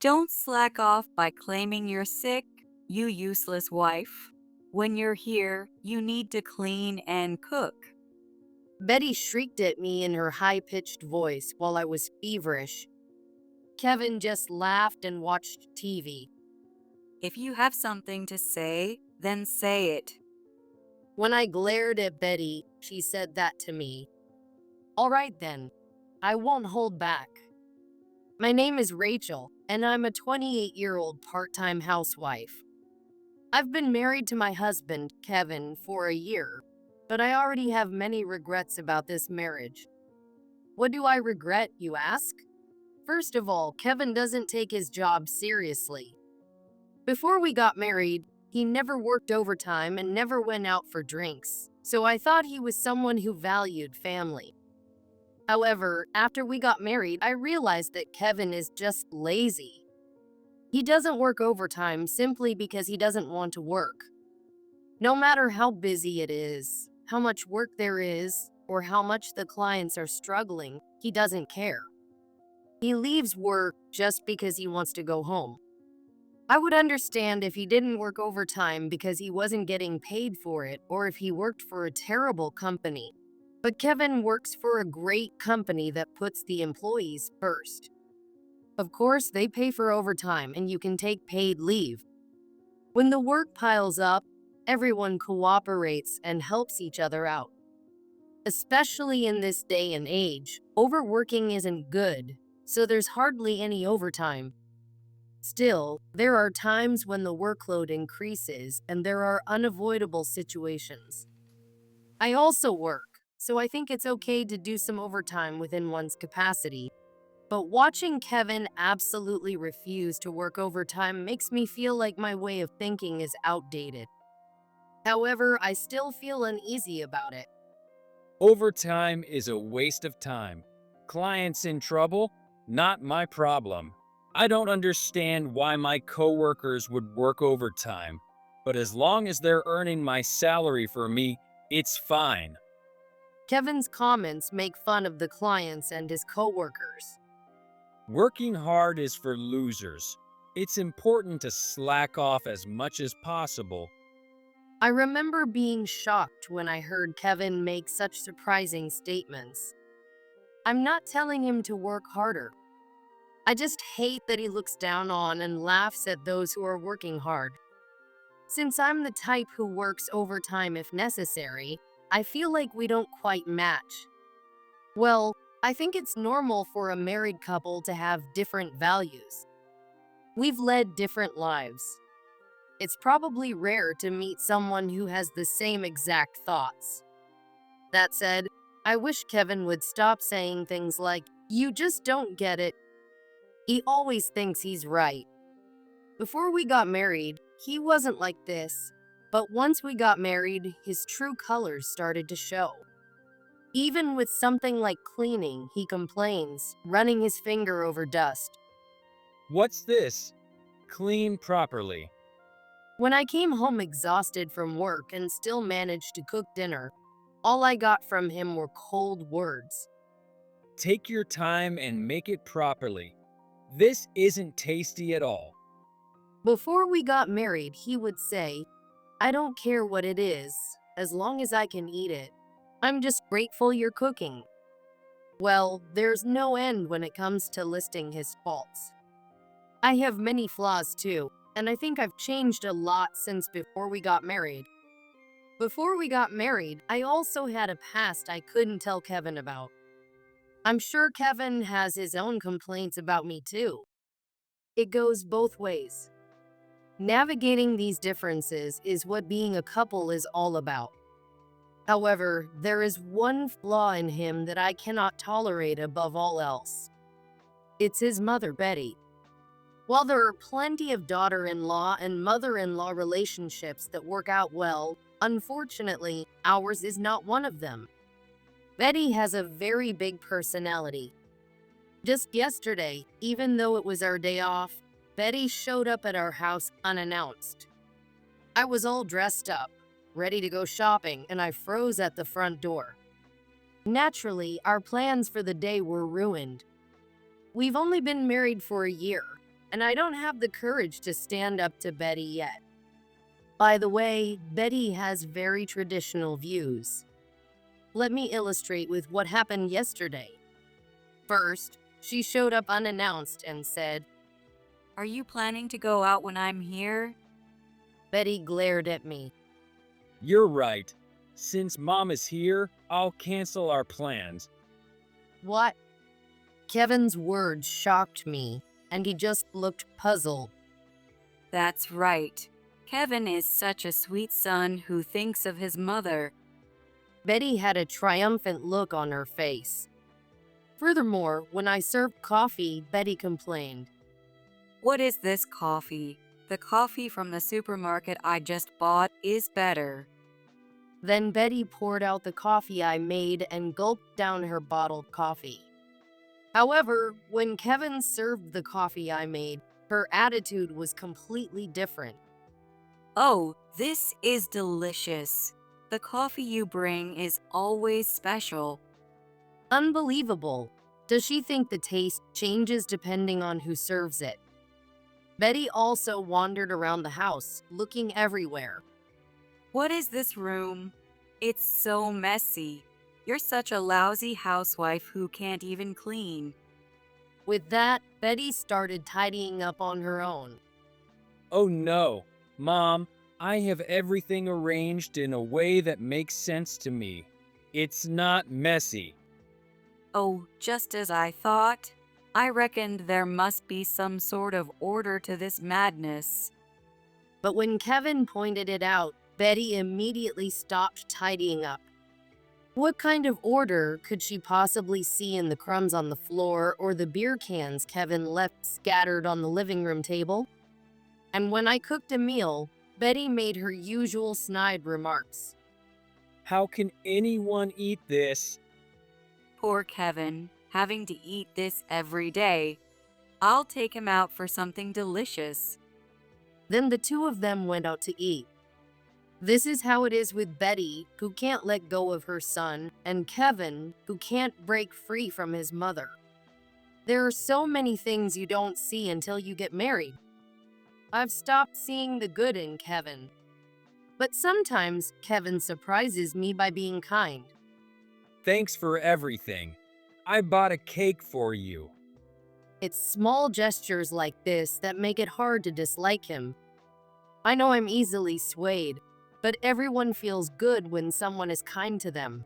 Don't slack off by claiming you're sick, you useless wife. When you're here, you need to clean and cook. Betty shrieked at me in her high pitched voice while I was feverish. Kevin just laughed and watched TV. If you have something to say, then say it. When I glared at Betty, she said that to me. All right then, I won't hold back. My name is Rachel, and I'm a 28-year-old part-time housewife. I've been married to my husband, Kevin, for a year, but I already have many regrets about this marriage. What do I regret, you ask? First of all, Kevin doesn't take his job seriously. Before we got married, he never worked overtime and never went out for drinks, so I thought he was someone who valued family. However, after we got married, I realized that Kevin is just lazy. He doesn't work overtime simply because he doesn't want to work. No matter how busy it is, how much work there is, or how much the clients are struggling, he doesn't care. He leaves work just because he wants to go home. I would understand if he didn't work overtime because he wasn't getting paid for it or if he worked for a terrible company. But Kevin works for a great company that puts the employees first. Of course, they pay for overtime and you can take paid leave. When the work piles up, everyone cooperates and helps each other out. Especially in this day and age, overworking isn't good, so there's hardly any overtime. Still, there are times when the workload increases and there are unavoidable situations. I also work, so I think it's okay to do some overtime within one's capacity. But watching Kevin absolutely refuse to work overtime makes me feel like my way of thinking is outdated. However, I still feel uneasy about it. Overtime is a waste of time. Clients in trouble? Not my problem. I don't understand why my coworkers would work overtime, but as long as they're earning my salary for me, it's fine. Kevin's comments make fun of the clients and his coworkers. Working hard is for losers. It's important to slack off as much as possible. I remember being shocked when I heard Kevin make such surprising statements. I'm not telling him to work harder. I just hate that he looks down on and laughs at those who are working hard. Since I'm the type who works overtime if necessary, I feel like we don't quite match. Well, I think it's normal for a married couple to have different values. We've led different lives. It's probably rare to meet someone who has the same exact thoughts. That said, I wish Kevin would stop saying things like, "You just don't get it." He always thinks he's right. Before we got married, he wasn't like this. But once we got married, his true colors started to show. Even with something like cleaning, he complains, running his finger over dust. What's this? Clean properly. When I came home exhausted from work and still managed to cook dinner, all I got from him were cold words. Take your time and make it properly. This isn't tasty at all. Before we got married, he would say, "I don't care what it is, as long as I can eat it. I'm just grateful you're cooking." Well, there's no end when it comes to listing his faults. I have many flaws too, and I think I've changed a lot since before we got married. Before we got married, I also had a past I couldn't tell Kevin about. I'm sure Kevin has his own complaints about me too. It goes both ways. Navigating these differences is what being a couple is all about. However, there is one flaw in him that I cannot tolerate above all else. It's his mother, Betty. While there are plenty of daughter-in-law and mother-in-law relationships that work out well, unfortunately, ours is not one of them. Betty has a very big personality. Just yesterday, even though it was our day off, Betty showed up at our house unannounced. I was all dressed up, ready to go shopping, and I froze at the front door. Naturally, our plans for the day were ruined. We've only been married for a year, and I don't have the courage to stand up to Betty yet. By the way, Betty has very traditional views. Let me illustrate with what happened yesterday. First, she showed up unannounced and said, Are you planning to go out when I'm here? Betty glared at me. You're right. Since Mom is here, I'll cancel our plans. What? Kevin's words shocked me, and he just looked puzzled. That's right. Kevin is such a sweet son who thinks of his mother. Betty had a triumphant look on her face. Furthermore, when I served coffee, Betty complained. What is this coffee? The coffee from the supermarket I just bought is better. Then Betty poured out the coffee I made and gulped down her bottled coffee. However, when Kevin served the coffee I made, her attitude was completely different. Oh, this is delicious. The coffee you bring is always special. Unbelievable. Does she think the taste changes depending on who serves it? Betty also wandered around the house, looking everywhere. What is this room? It's so messy. You're such a lousy housewife who can't even clean. With that, Betty started tidying up on her own. Oh no, Mom, I have everything arranged in a way that makes sense to me. It's not messy. Oh, just as I thought. I reckoned there must be some sort of order to this madness. But when Kevin pointed it out, Betty immediately stopped tidying up. What kind of order could she possibly see in the crumbs on the floor or the beer cans Kevin left scattered on the living room table? And when I cooked a meal, Betty made her usual snide remarks. How can anyone eat this? Poor Kevin, having to eat this every day. I'll take him out for something delicious. Then the two of them went out to eat. This is how it is with Betty, who can't let go of her son, and Kevin, who can't break free from his mother. There are so many things you don't see until you get married. I've stopped seeing the good in Kevin. But sometimes Kevin surprises me by being kind. Thanks for everything. I bought a cake for you. It's small gestures like this that make it hard to dislike him. I know I'm easily swayed, but everyone feels good when someone is kind to them.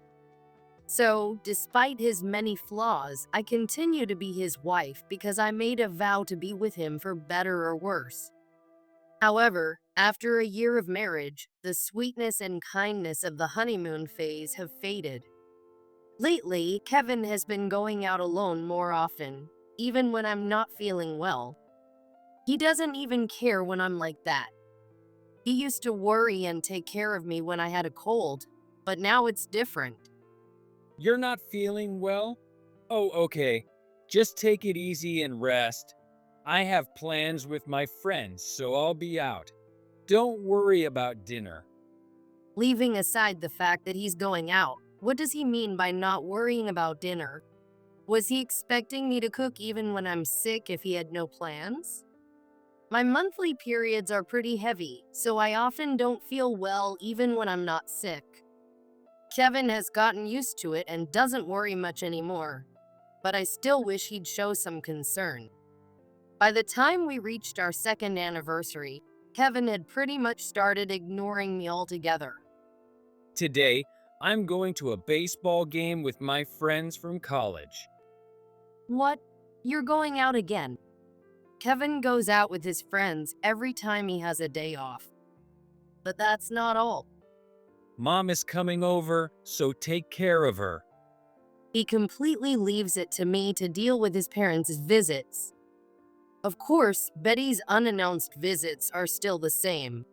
So, despite his many flaws, I continue to be his wife because I made a vow to be with him for better or worse. However, after a year of marriage, the sweetness and kindness of the honeymoon phase have faded. Lately, Kevin has been going out alone more often, even when I'm not feeling well. He doesn't even care when I'm like that. He used to worry and take care of me when I had a cold, but now it's different. You're not feeling well? Oh, okay. Just take it easy and rest. I have plans with my friends, so I'll be out. Don't worry about dinner. Leaving aside the fact that he's going out, what does he mean by not worrying about dinner? Was he expecting me to cook even when I'm sick if he had no plans? My monthly periods are pretty heavy, so I often don't feel well even when I'm not sick. Kevin has gotten used to it and doesn't worry much anymore, but I still wish he'd show some concern. By the time we reached our second anniversary, Kevin had pretty much started ignoring me altogether. Today, I'm going to a baseball game with my friends from college. What? You're going out again? Kevin goes out with his friends every time he has a day off. But that's not all. Mom is coming over, so take care of her. He completely leaves it to me to deal with his parents' visits. Of course, Betty's unannounced visits are still the same.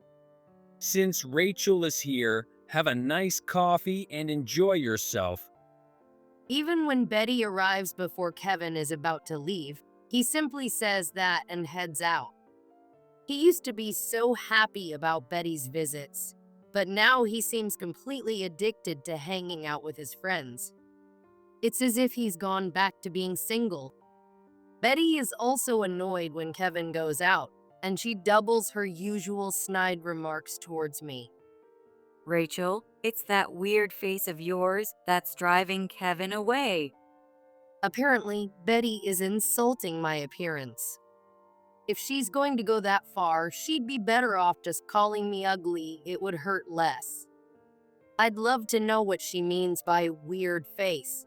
Since Rachel is here, have a nice coffee and enjoy yourself. Even when Betty arrives before Kevin is about to leave, he simply says that and heads out. He used to be so happy about Betty's visits, but now he seems completely addicted to hanging out with his friends. It's as if he's gone back to being single. Betty is also annoyed when Kevin goes out, and she doubles her usual snide remarks towards me. Rachel, it's that weird face of yours that's driving Kevin away. Apparently, Betty is insulting my appearance. If she's going to go that far, she'd be better off just calling me ugly. It would hurt less. I'd love to know what she means by weird face.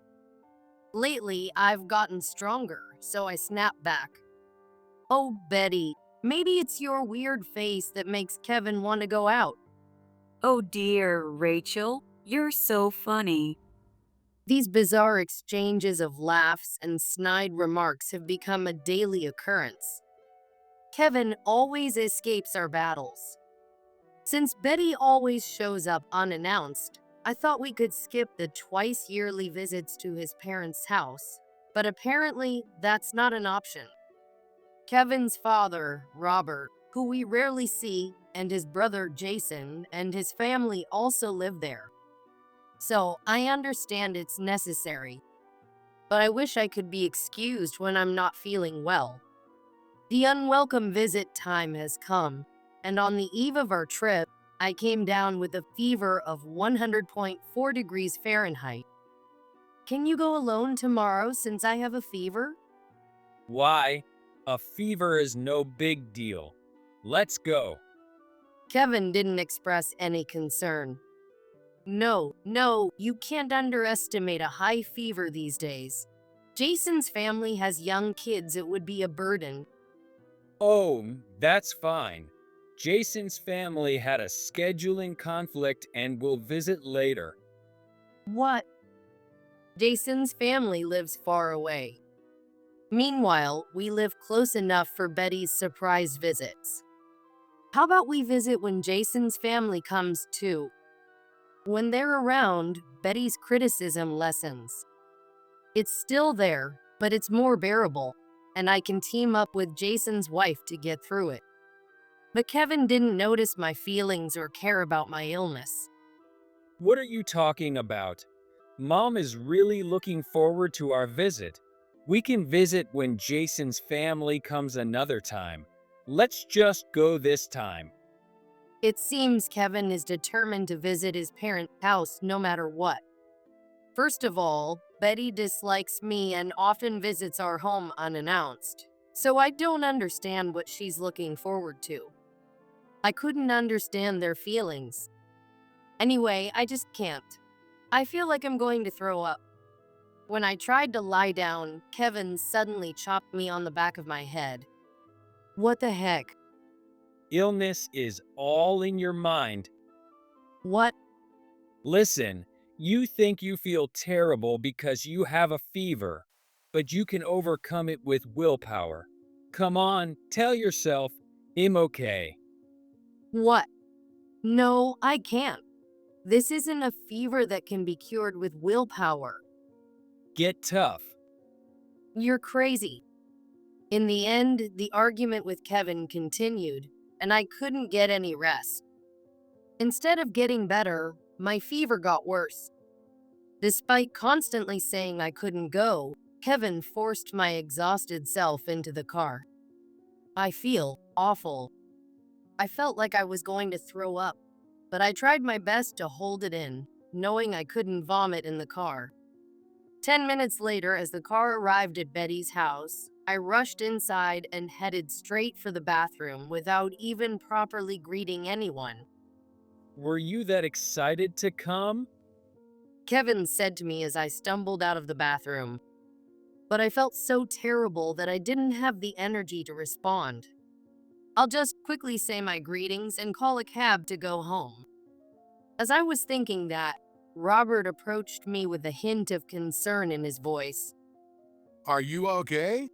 Lately, I've gotten stronger, so I snap back. Oh, Betty, maybe it's your weird face that makes Kevin want to go out. Oh dear, Rachel, you're so funny. These bizarre exchanges of laughs and snide remarks have become a daily occurrence. Kevin always escapes our battles. Since Betty always shows up unannounced, I thought we could skip the twice yearly visits to his parents' house, but apparently that's not an option. Kevin's father, Robert, who we rarely see, and his brother Jason and his family also live there. So I understand it's necessary, but I wish I could be excused when I'm not feeling well. The unwelcome visit time has come, and on the eve of our trip, I came down with a fever of 100.4 degrees Fahrenheit. Can you go alone tomorrow since I have a fever? Why? A fever is no big deal. Let's go. Kevin didn't express any concern. No, you can't underestimate a high fever these days. Jason's family has young kids, it would be a burden. Oh, that's fine. Jason's family had a scheduling conflict and will visit later. What? Jason's family lives far away. Meanwhile, we live close enough for Betty's surprise visits. How about we visit when Jason's family comes too? When they're around, Betty's criticism lessens. It's still there, but it's more bearable, and I can team up with Jason's wife to get through it. But Kevin didn't notice my feelings or care about my illness. What are you talking about? Mom is really looking forward to our visit. We can visit when Jason's family comes another time. Let's just go this time. It seems Kevin is determined to visit his parents' house no matter what. First of all, Betty dislikes me and often visits our home unannounced, so I don't understand what she's looking forward to. I couldn't understand their feelings. Anyway, I just can't. I feel like I'm going to throw up. When I tried to lie down, Kevin suddenly chopped me on the back of my head. What the heck? Illness is all in your mind. What? Listen, you think you feel terrible because you have a fever, but you can overcome it with willpower. Come on, tell yourself, I'm okay. What? No, I can't. This isn't a fever that can be cured with willpower. Get tough. You're crazy. In the end, the argument with Kevin continued, and I couldn't get any rest. Instead of getting better, my fever got worse. Despite constantly saying I couldn't go, Kevin forced my exhausted self into the car. I feel awful. I felt like I was going to throw up, but I tried my best to hold it in, knowing I couldn't vomit in the car. 10 minutes later, as the car arrived at Betty's house, I rushed inside and headed straight for the bathroom without even properly greeting anyone. Were you that excited to come? Kevin said to me as I stumbled out of the bathroom. But I felt so terrible that I didn't have the energy to respond. I'll just quickly say my greetings and call a cab to go home. As I was thinking that, Robert approached me with a hint of concern in his voice. Are you okay?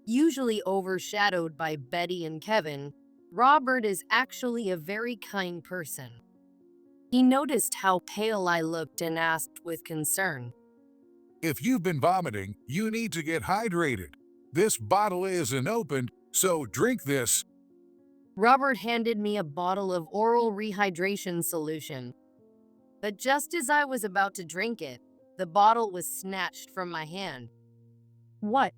Usually overshadowed by Betty and Kevin, Robert is actually a very kind person. He noticed how pale I looked and asked with concern. If you've been vomiting, you need to get hydrated. This bottle isn't opened, so drink this. Robert handed me a bottle of oral rehydration solution. But just as I was about to drink it, the bottle was snatched from my hand. What?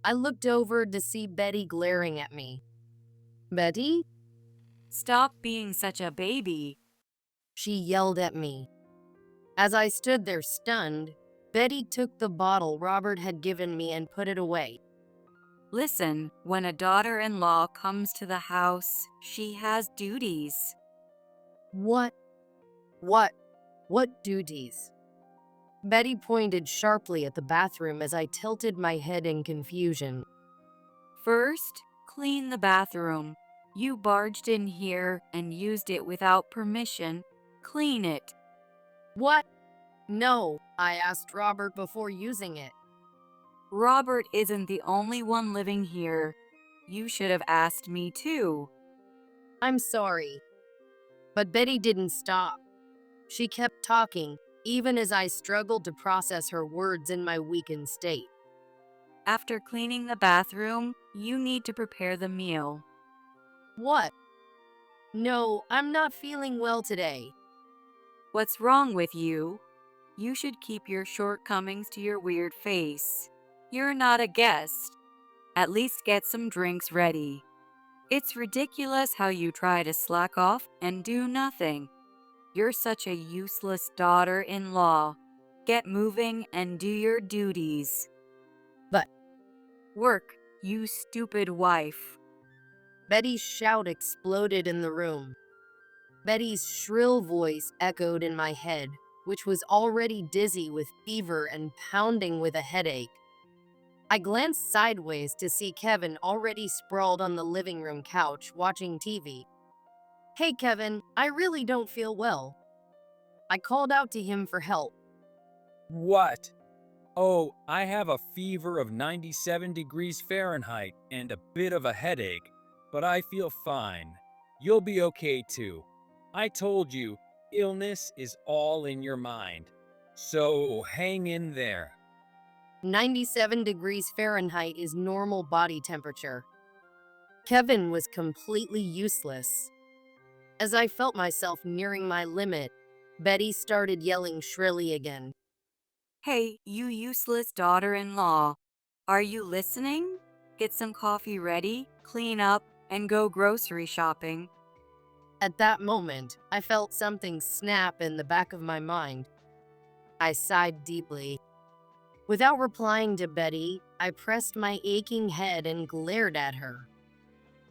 I looked over to see Betty glaring at me. Betty? Stop being such a baby. She yelled at me. As I stood there stunned, Betty took the bottle Robert had given me and put it away. Listen, when a daughter-in-law comes to the house, she has duties. What? What? What duties? Betty pointed sharply at the bathroom as I tilted my head in confusion. First, clean the bathroom. You barged in here and used it without permission. Clean it. What? No, I asked Robert before using it. Robert isn't the only one living here. You should have asked me too. I'm sorry. But Betty didn't stop. She kept talking, even as I struggled to process her words in my weakened state. After cleaning the bathroom, you need to prepare the meal. What? No, I'm not feeling well today. What's wrong with you? You should keep your shortcomings to your weird face. You're not a guest. At least get some drinks ready. It's ridiculous how you try to slack off and do nothing. You're such a useless daughter-in-law. Get moving and do your duties. But Work, you stupid wife. Betty's shout exploded in the room. Betty's shrill voice echoed in my head, which was already dizzy with fever and pounding with a headache. I glanced sideways to see Kevin already sprawled on the living room couch watching TV. Hey Kevin, I really don't feel well. I called out to him for help. What? Oh, I have a fever of 97 degrees Fahrenheit and a bit of a headache, but I feel fine. You'll be okay too. I told you, illness is all in your mind. So hang in there. 97 degrees Fahrenheit is normal body temperature. Kevin was completely useless. As I felt myself nearing my limit, Betty started yelling shrilly again. Hey, you useless daughter-in-law. Are you listening? Get some coffee ready, clean up, and go grocery shopping. At that moment, I felt something snap in the back of my mind. I sighed deeply. Without replying to Betty, I pressed my aching head and glared at her.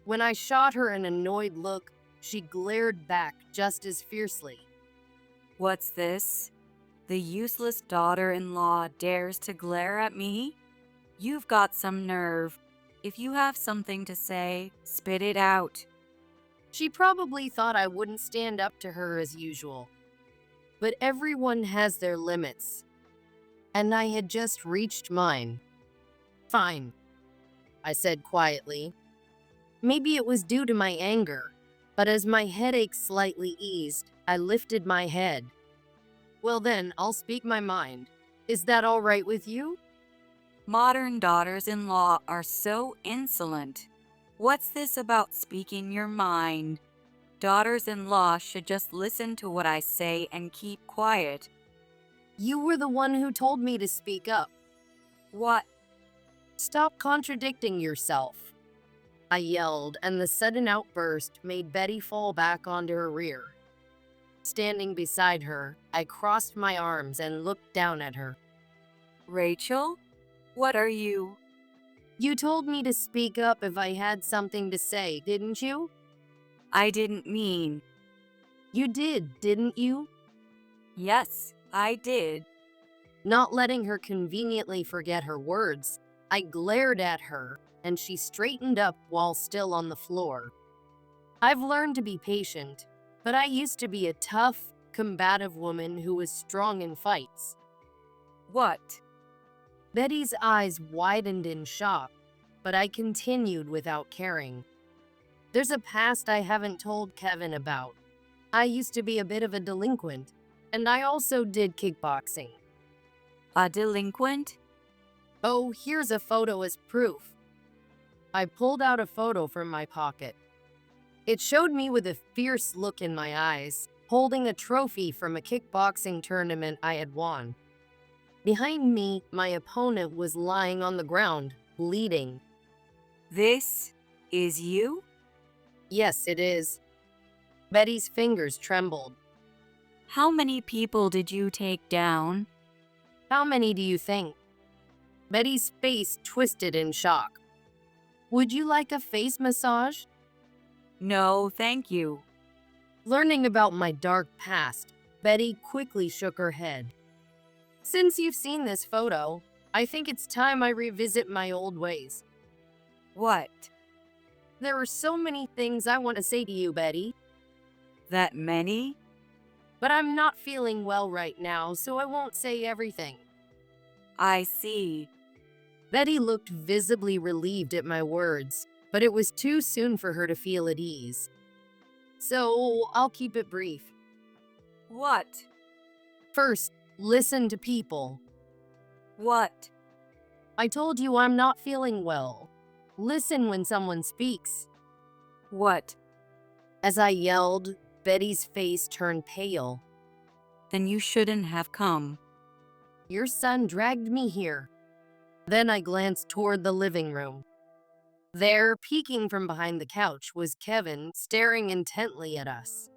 When I shot her an annoyed look, she glared back just as fiercely. What's this? The useless daughter-in-law dares to glare at me? You've got some nerve. If you have something to say, spit it out. She probably thought I wouldn't stand up to her as usual. But everyone has their limits. And I had just reached mine. Fine, I said quietly. Maybe it was due to my anger, but as my headache slightly eased, I lifted my head. Well then, I'll speak my mind. Is that all right with you? Modern daughters-in-law are so insolent. What's this about speaking your mind? Daughters-in-law should just listen to what I say and keep quiet. You were the one who told me to speak up. What? Stop contradicting yourself, I yelled, and the sudden outburst made Betty fall back onto her rear. Standing beside her, I crossed my arms and looked down at her. Rachel? What are you? You told me to speak up if I had something to say, didn't you? I didn't mean. You did, didn't you? Yes, I did. Not letting her conveniently forget her words, I glared at her, and she straightened up while still on the floor. I've learned to be patient, but I used to be a tough, combative woman who was strong in fights. What? Betty's eyes widened in shock, but I continued without caring. There's a past I haven't told Kevin about. I used to be a bit of a delinquent, and I also did kickboxing. A delinquent? Oh, here's a photo as proof. I pulled out a photo from my pocket. It showed me with a fierce look in my eyes, holding a trophy from a kickboxing tournament I had won. Behind me, my opponent was lying on the ground, bleeding. This is you? Yes, it is. Betty's fingers trembled. How many people did you take down? How many do you think? Betty's face twisted in shock. Would you like a face massage? No, thank you. Learning about my dark past, Betty quickly shook her head. Since you've seen this photo, I think it's time I revisit my old ways. What? There are so many things I want to say to you, Betty, That many? but I'm not feeling well right now, so I won't say everything. I see. Betty looked visibly relieved at my words, but it was too soon for her to feel at ease. So I'll keep it brief. What? First, listen to people. What? I told you I'm not feeling well. Listen when someone speaks. What? As I yelled, Betty's face turned pale. Then you shouldn't have come. Your son dragged me here. Then I glanced toward the living room. There, peeking from behind the couch, was Kevin, staring intently at us.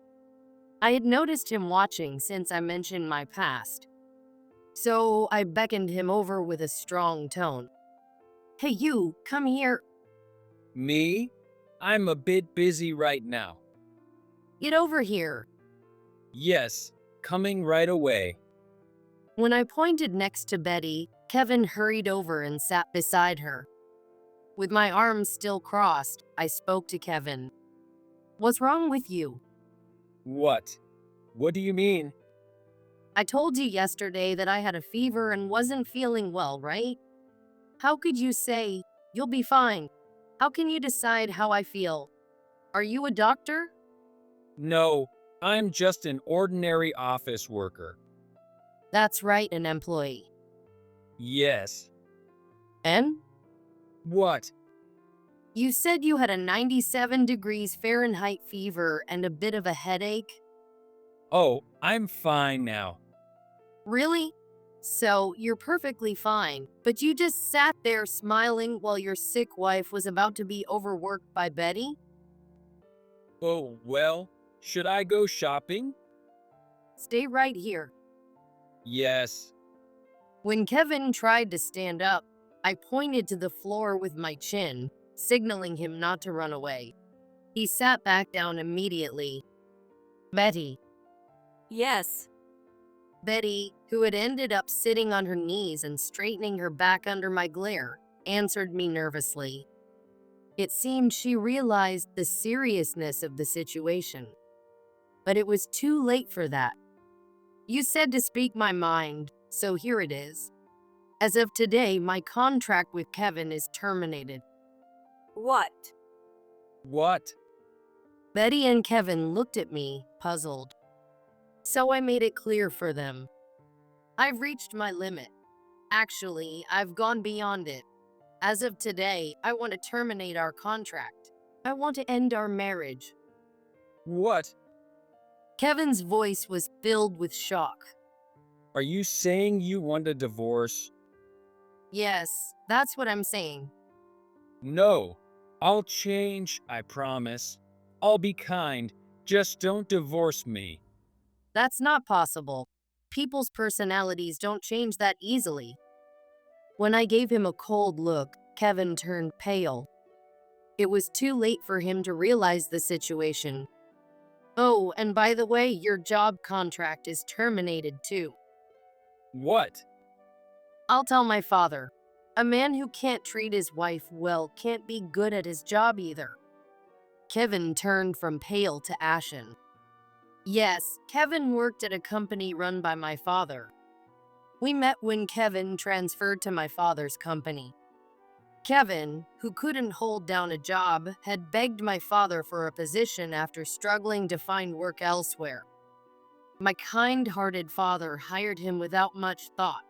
I had noticed him watching since I mentioned my past. So I beckoned him over with a strong tone. Hey you, come here. Me? I'm a bit busy right now. Get over here. Yes, coming right away. When I pointed next to Betty, Kevin hurried over and sat beside her. With my arms still crossed, I spoke to Kevin. What's wrong with you? What? What do you mean? I told you yesterday that I had a fever and wasn't feeling well, right? How could you say, you'll be fine? How can you decide how I feel? Are you a doctor? No, I'm just an ordinary office worker. That's right, an employee. Yes. And? What? You said you had a 97 degrees Fahrenheit fever and a bit of a headache? Oh, I'm fine now. Really? So, you're perfectly fine, but you just sat there smiling while your sick wife was about to be overworked by Betty? Oh, well, should I go shopping? Stay right here. Yes. When Kevin tried to stand up, I pointed to the floor with my chin, signaling him not to run away. He sat back down immediately. Betty. Yes. Betty, who had ended up sitting on her knees and straightening her back under my glare, answered me nervously. It seemed she realized the seriousness of the situation. But it was too late for that. You said to speak my mind, so here it is. As of today, my contract with Kevin is terminated. What? What? Betty and Kevin looked at me, puzzled. So I made it clear for them. I've reached my limit. Actually, I've gone beyond it. As of today, I want to terminate our contract. I want to end our marriage. What? Kevin's voice was filled with shock. Are you saying you want a divorce? Yes, that's what I'm saying. No. I'll change, I promise. I'll be kind. Just don't divorce me. That's not possible. People's personalities don't change that easily. When I gave him a cold look, Kevin turned pale. It was too late for him to realize the situation. Oh, and by the way, your job contract is terminated too. What? I'll tell my father. A man who can't treat his wife well can't be good at his job either. Kevin turned from pale to ashen. Yes, Kevin worked at a company run by my father. We met when Kevin transferred to my father's company. Kevin, who couldn't hold down a job, had begged my father for a position after struggling to find work elsewhere. My kind-hearted father hired him without much thought.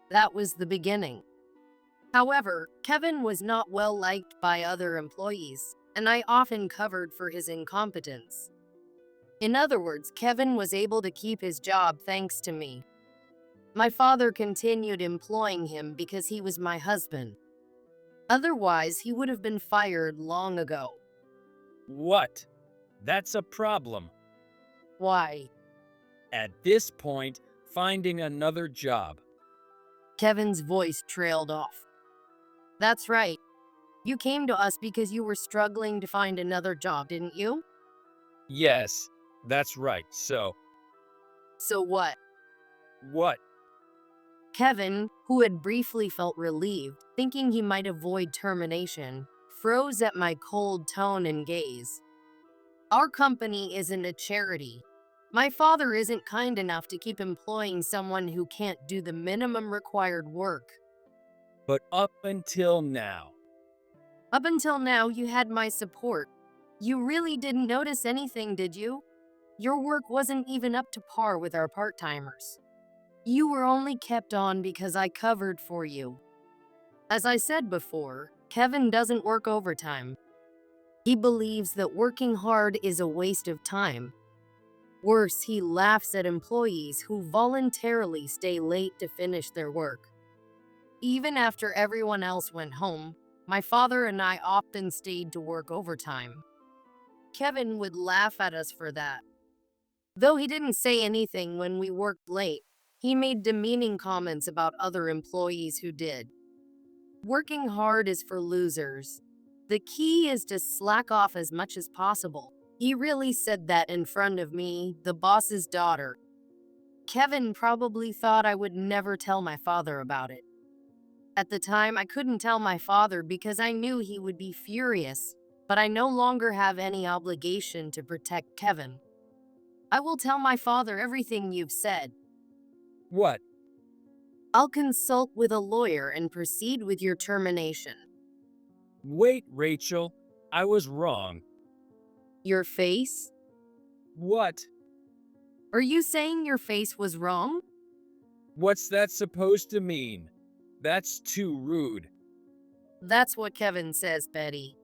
That was the beginning. However, Kevin was not well liked by other employees, and I often covered for his incompetence. In other words, Kevin was able to keep his job thanks to me. My father continued employing him because he was my husband. Otherwise, he would have been fired long ago. What? That's a problem. Why? At this point, finding another job. Kevin's voice trailed off. That's right. You came to us because you were struggling to find another job, didn't you? Yes, that's right. So what? What? Kevin, who had briefly felt relieved, thinking he might avoid termination, froze at my cold tone and gaze. Our company isn't a charity. My father isn't kind enough to keep employing someone who can't do the minimum required work. But up until now. Up until now, you had my support. You really didn't notice anything, did you? Your work wasn't even up to par with our part-timers. You were only kept on because I covered for you. As I said before, Kevin doesn't work overtime. He believes that working hard is a waste of time. Worse, he laughs at employees who voluntarily stay late to finish their work. Even after everyone else went home, my father and I often stayed to work overtime. Kevin would laugh at us for that. Though he didn't say anything when we worked late, he made demeaning comments about other employees who did. Working hard is for losers. The key is to slack off as much as possible. He really said that in front of me, the boss's daughter. Kevin probably thought I would never tell my father about it. At the time, I couldn't tell my father because I knew he would be furious, but I no longer have any obligation to protect Kevin. I will tell my father everything you've said. What? I'll consult with a lawyer and proceed with your termination. Wait, Rachel. I was wrong. Your face? What? Are you saying your face was wrong? What's that supposed to mean? That's too rude. That's what Kevin says, Betty.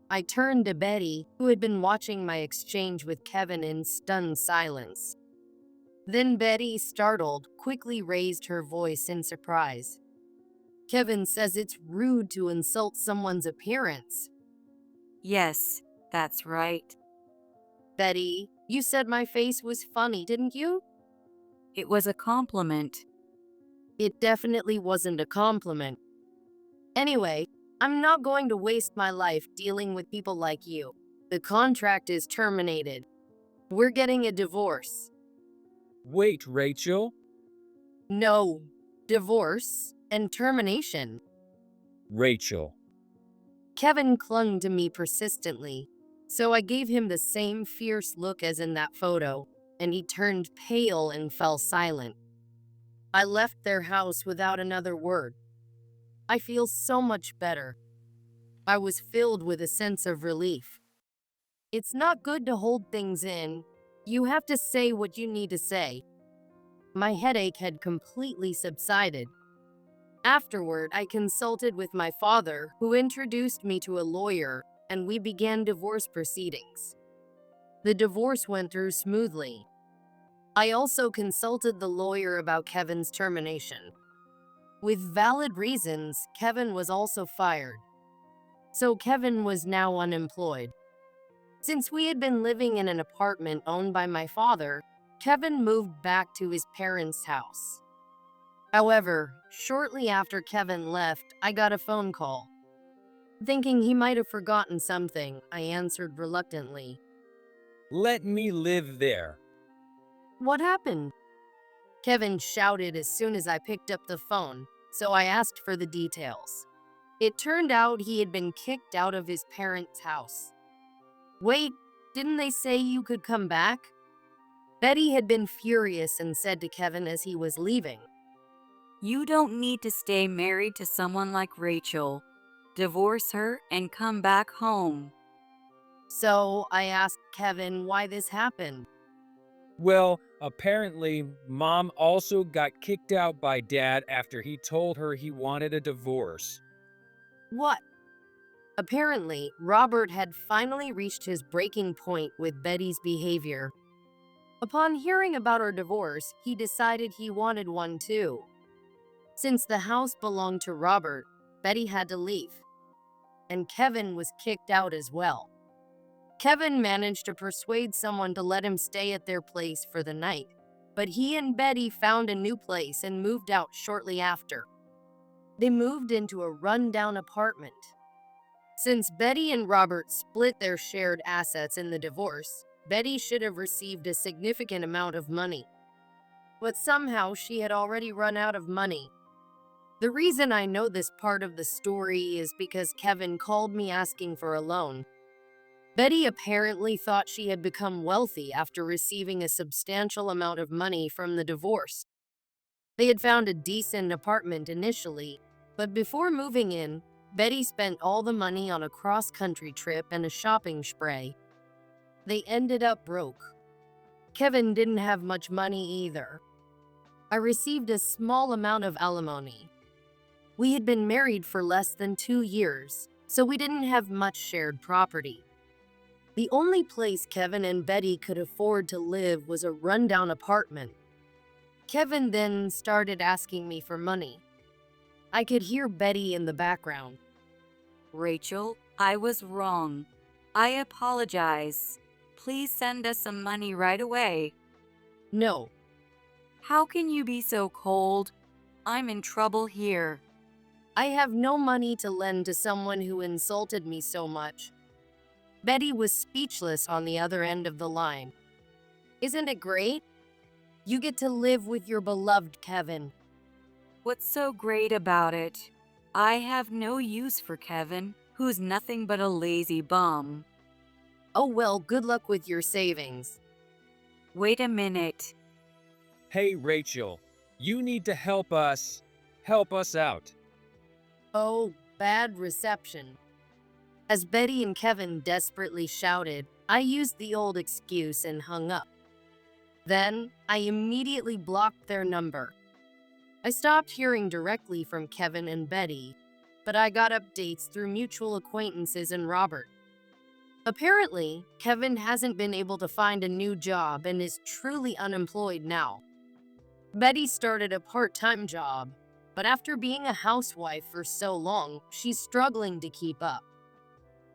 I turned to Betty, who had been watching my exchange with Kevin in stunned silence. Then Betty, startled, quickly raised her voice in surprise. Kevin says it's rude to insult someone's appearance. Yes, that's right. Betty, you said my face was funny, didn't you? It was a compliment. It definitely wasn't a compliment. Anyway, I'm not going to waste my life dealing with people like you. The contract is terminated. We're getting a divorce. Wait, Rachel? No, divorce and termination. Rachel. Kevin clung to me persistently, so I gave him the same fierce look as in that photo, and he turned pale and fell silent. I left their house without another word. I feel so much better. I was filled with a sense of relief. It's not good to hold things in. You have to say what you need to say. My headache had completely subsided. Afterward, I consulted with my father, who introduced me to a lawyer, and we began divorce proceedings. The divorce went through smoothly. I also consulted the lawyer about Kevin's termination. With valid reasons, Kevin was also fired. So Kevin was now unemployed. Since we had been living in an apartment owned by my father, Kevin moved back to his parents' house. However, shortly after Kevin left, I got a phone call. Thinking he might have forgotten something, I answered reluctantly. Let me live there. What happened? Kevin shouted as soon as I picked up the phone, so I asked for the details. It turned out he had been kicked out of his parents' house. Wait, didn't they say you could come back? Betty had been furious and said to Kevin as he was leaving. You don't need to stay married to someone like Rachel. Divorce her and come back home. So I asked Kevin why this happened. Well, apparently, Mom also got kicked out by Dad after he told her he wanted a divorce. What? Apparently, Robert had finally reached his breaking point with Betty's behavior. Upon hearing about our divorce, he decided he wanted one too. Since the house belonged to Robert, Betty had to leave, and Kevin was kicked out as well. Kevin managed to persuade someone to let him stay at their place for the night, but he and Betty found a new place and moved out shortly after. They moved into a rundown apartment. Since Betty and Robert split their shared assets in the divorce, Betty should have received a significant amount of money. But somehow she had already run out of money. The reason I know this part of the story is because Kevin called me asking for a loan. Betty apparently thought she had become wealthy after receiving a substantial amount of money from the divorce. They had found a decent apartment initially, but before moving in, Betty spent all the money on a cross-country trip and a shopping spree. They ended up broke. Kevin didn't have much money either. I received a small amount of alimony. We had been married for less than 2 years, so we didn't have much shared property. The only place Kevin and Betty could afford to live was a rundown apartment. Kevin then started asking me for money. I could hear Betty in the background. Rachel, I was wrong. I apologize. Please send us some money right away. No, How can you be so cold? I'm in trouble here. I have no money to lend to someone who insulted me so much. Betty was speechless on the other end of the line. Isn't it great? You get to live with your beloved Kevin. What's so great about it? I have no use for Kevin, who's nothing but a lazy bum. Oh well, good luck with your savings. Wait a minute. Hey, Rachel, you need to help us. Help us out. Oh, bad reception. As Betty and Kevin desperately shouted, I used the old excuse and hung up. Then, I immediately blocked their number. I stopped hearing directly from Kevin and Betty, but I got updates through mutual acquaintances and Robert. Apparently, Kevin hasn't been able to find a new job and is truly unemployed now. Betty started a part-time job, but after being a housewife for so long, she's struggling to keep up.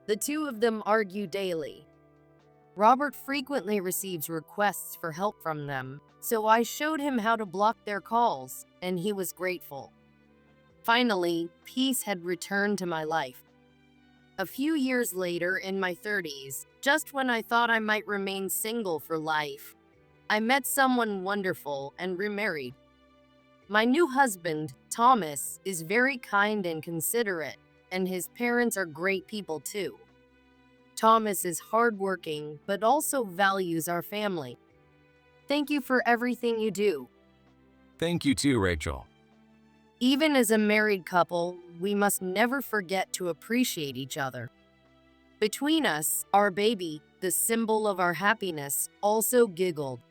The two of them argue daily. Robert frequently receives requests for help from them, so I showed him how to block their calls, and he was grateful. Finally, peace had returned to my life. A few years later, in my 30s, just when I thought I might remain single for life, I met someone wonderful and remarried. My new husband, Thomas, is very kind and considerate, and his parents are great people too. Thomas is hardworking, but also values our family. Thank you for everything you do. Thank you too, Rachel. Even as a married couple, we must never forget to appreciate each other. Between us, our baby, the symbol of our happiness, also giggled.